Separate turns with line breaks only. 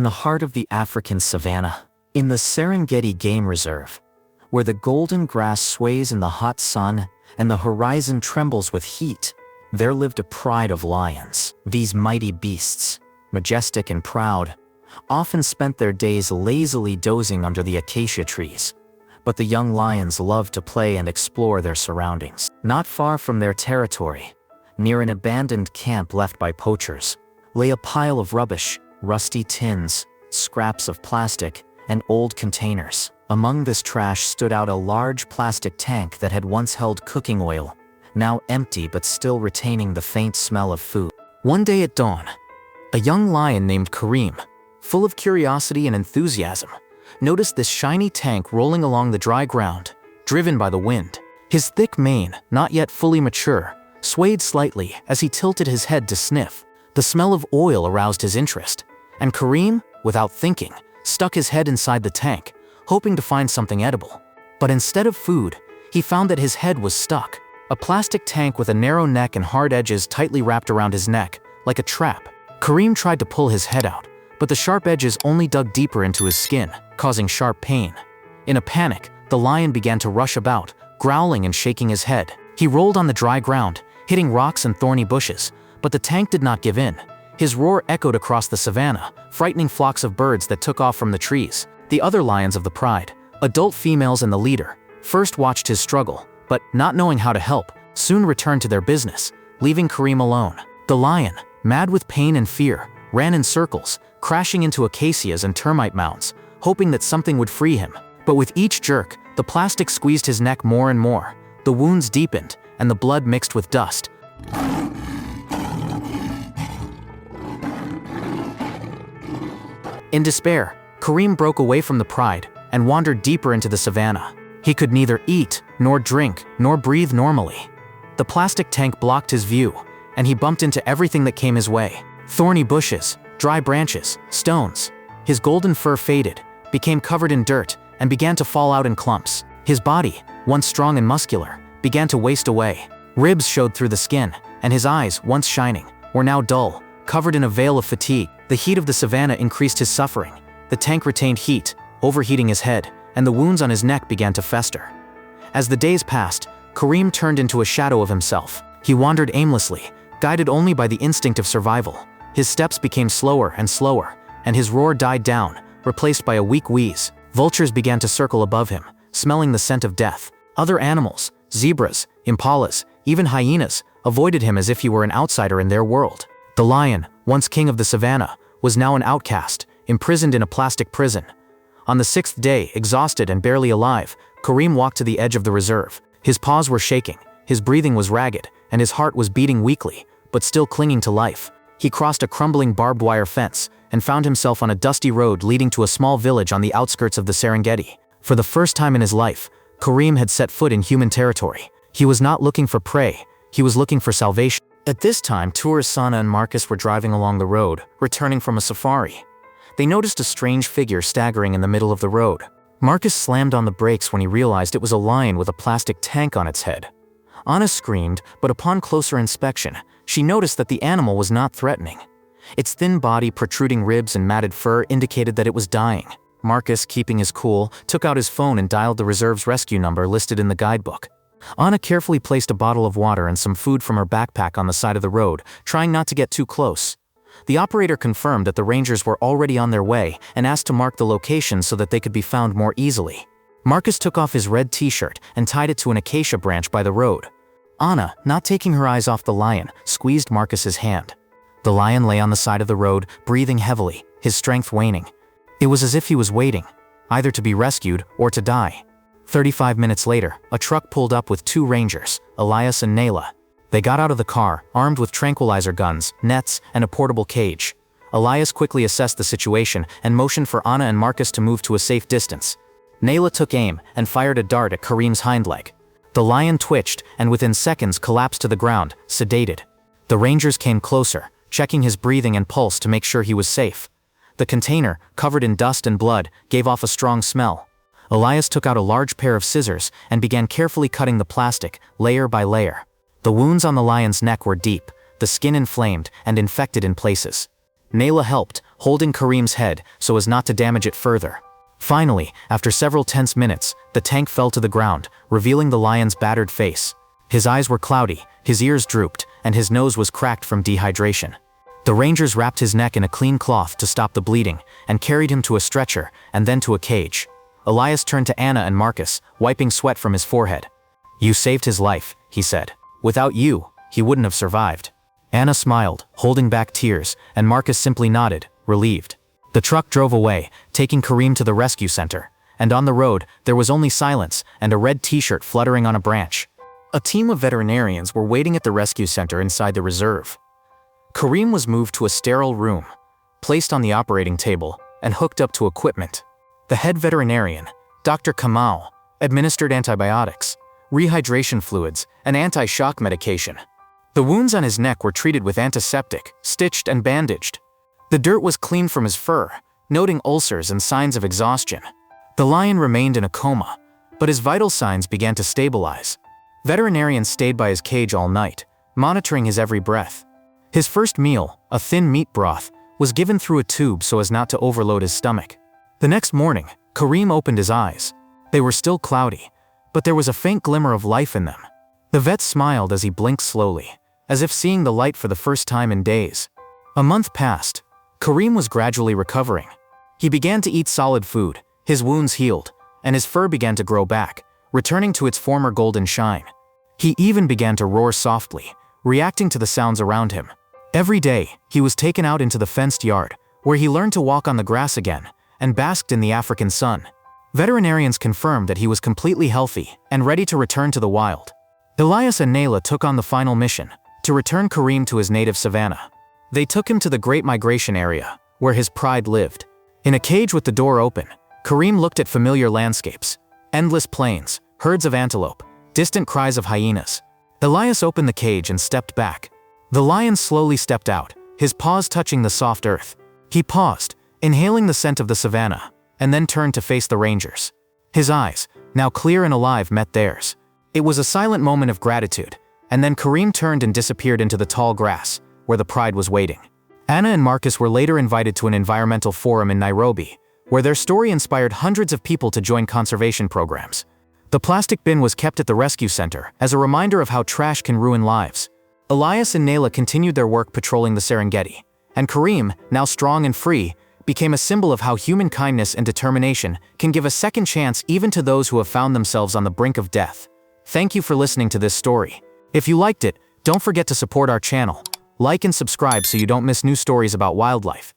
the heart of the African savanna, in the Serengeti Game Reserve, where the golden grass sways in the hot sun and the horizon trembles with heat, there lived a pride of lions. These mighty beasts, majestic and proud, often spent their days lazily dozing under the acacia trees. But the young lions loved to play and explore their surroundings. Not far from their territory, near an abandoned camp left by poachers, lay a pile of rubbish, rusty tins, scraps of plastic, and old containers. Among this trash stood out a large plastic tank that had once held cooking oil, now empty but still retaining the faint smell of food. One day at dawn, a young lion named Kareem, full of curiosity and enthusiasm, noticed this shiny tank rolling along the dry ground, driven by the wind. His thick mane, not yet fully mature, swayed slightly as he tilted his head to sniff. The smell of oil aroused his interest, and Kareem, without thinking, stuck his head inside the tank, hoping to find something edible. But instead of food, he found that his head was stuck. A plastic tank with a narrow neck and hard edges tightly wrapped around his neck, like a trap. Kareem tried to pull his head out, but the sharp edges only dug deeper into his skin, causing sharp pain. In a panic, the lion began to rush about, growling and shaking his head. He rolled on the dry ground, hitting rocks and thorny bushes, but the tank did not give in. His roar echoed across the savanna, frightening flocks of birds that took off from the trees. The other lions of the pride, adult females and the leader, first watched his struggle, but, not knowing how to help, soon returned to their business, leaving Kareem alone. The lion, mad with pain and fear, ran in circles, crashing into acacias and termite mounds, hoping that something would free him. But with each jerk, the plastic squeezed his neck more and more. The wounds deepened, and the blood mixed with dust. In despair, Kareem broke away from the pride and wandered deeper into the savanna. He could neither eat, nor drink, nor breathe normally. The plastic tank blocked his view, and he bumped into everything that came his way. Thorny bushes, dry branches, stones. His golden fur faded, became covered in dirt, and began to fall out in clumps. His body, once strong and muscular, began to waste away. Ribs showed through the skin, and his eyes, once shining, were now dull, covered in a veil of fatigue. The heat of the savanna increased his suffering. The tank retained heat, overheating his head, and the wounds on his neck began to fester. As the days passed, Kareem turned into a shadow of himself. He wandered aimlessly, guided only by the instinct of survival. His steps became slower and slower, and his roar died down, replaced by a weak wheeze. Vultures began to circle above him, smelling the scent of death. Other animals, zebras, impalas, even hyenas, avoided him as if he were an outsider in their world. The lion, once king of the savanna, was now an outcast, imprisoned in a plastic prison. On the 6th day, exhausted and barely alive, Kareem walked to the edge of the reserve. His paws were shaking, his breathing was ragged, and his heart was beating weakly, but still clinging to life. He crossed a crumbling barbed wire fence and found himself on a dusty road leading to a small village on the outskirts of the Serengeti. For the first time in his life, Kareem had set foot in human territory. He was not looking for prey, he was looking for salvation. At this time, tourists Sana and Marcus were driving along the road, returning from a safari. They noticed a strange figure staggering in the middle of the road. Marcus slammed on the brakes when he realized it was a lion with a plastic tank on its head. Anna screamed, but upon closer inspection, she noticed that the animal was not threatening. Its thin body, protruding ribs, and matted fur indicated that it was dying. Marcus, keeping his cool, took out his phone and dialed the reserve's rescue number listed in the guidebook. Anna carefully placed a bottle of water and some food from her backpack on the side of the road, trying not to get too close. The operator confirmed that the rangers were already on their way and asked to mark the location so that they could be found more easily. Marcus took off his red t-shirt and tied it to an acacia branch by the road. Anna, not taking her eyes off the lion, squeezed Marcus's hand. The lion lay on the side of the road, breathing heavily, his strength waning. It was as if he was waiting, either to be rescued or to die. 35 minutes later, a truck pulled up with 2 rangers, Elias and Nayla. They got out of the car, armed with tranquilizer guns, nets, and a portable cage. Elias quickly assessed the situation and motioned for Anna and Marcus to move to a safe distance. Nayla took aim and fired a dart at Kareem's hind leg. The lion twitched and within seconds collapsed to the ground, sedated. The rangers came closer, checking his breathing and pulse to make sure he was safe. The container, covered in dust and blood, gave off a strong smell. Elias took out a large pair of scissors and began carefully cutting the plastic, layer by layer. The wounds on the lion's neck were deep, the skin inflamed and infected in places. Nayla helped, holding Kareem's head so as not to damage it further. Finally, after several tense minutes, the tank fell to the ground, revealing the lion's battered face. His eyes were cloudy, his ears drooped, and his nose was cracked from dehydration. The rangers wrapped his neck in a clean cloth to stop the bleeding, and carried him to a stretcher, and then to a cage. Elias turned to Anna and Marcus, wiping sweat from his forehead. "You saved his life," he said. "Without you, he wouldn't have survived." Anna smiled, holding back tears, and Marcus simply nodded, relieved. The truck drove away, taking Kareem to the rescue center, and on the road, there was only silence and a red t-shirt fluttering on a branch. A team of veterinarians were waiting at the rescue center inside the reserve. Kareem was moved to a sterile room, placed on the operating table, and hooked up to equipment. The head veterinarian, Dr. Kamau, administered antibiotics, rehydration fluids, and anti-shock medication. The wounds on his neck were treated with antiseptic, stitched and bandaged. The dirt was cleaned from his fur, noting ulcers and signs of exhaustion. The lion remained in a coma, but his vital signs began to stabilize. Veterinarians stayed by his cage all night, monitoring his every breath. His first meal, a thin meat broth, was given through a tube so as not to overload his stomach. The next morning, Kareem opened his eyes. They were still cloudy, but there was a faint glimmer of life in them. The vet smiled as he blinked slowly, as if seeing the light for the first time in days. A month passed. Kareem was gradually recovering. He began to eat solid food, his wounds healed, and his fur began to grow back, returning to its former golden shine. He even began to roar softly, reacting to the sounds around him. Every day, he was taken out into the fenced yard, where he learned to walk on the grass again, and basked in the African sun. Veterinarians confirmed that he was completely healthy and ready to return to the wild. Elias and Nayla took on the final mission, to return Kareem to his native savanna. They took him to the Great Migration area, where his pride lived. In a cage with the door open, Kareem looked at familiar landscapes, endless plains, herds of antelope, distant cries of hyenas. Elias opened the cage and stepped back. The lion slowly stepped out, his paws touching the soft earth. He paused, inhaling the scent of the savanna, and then turned to face the rangers. His eyes, now clear and alive, met theirs. It was a silent moment of gratitude, and then Kareem turned and disappeared into the tall grass, where the pride was waiting. Anna and Marcus were later invited to an environmental forum in Nairobi, where their story inspired hundreds of people to join conservation programs. The plastic bin was kept at the rescue center as a reminder of how trash can ruin lives. Elias and Nayla continued their work patrolling the Serengeti, and Kareem, now strong and free, became a symbol of how human kindness and determination can give a second chance even to those who have found themselves on the brink of death. Thank you for listening to this story. If you liked it, don't forget to support our channel. Like and subscribe so you don't miss new stories about wildlife.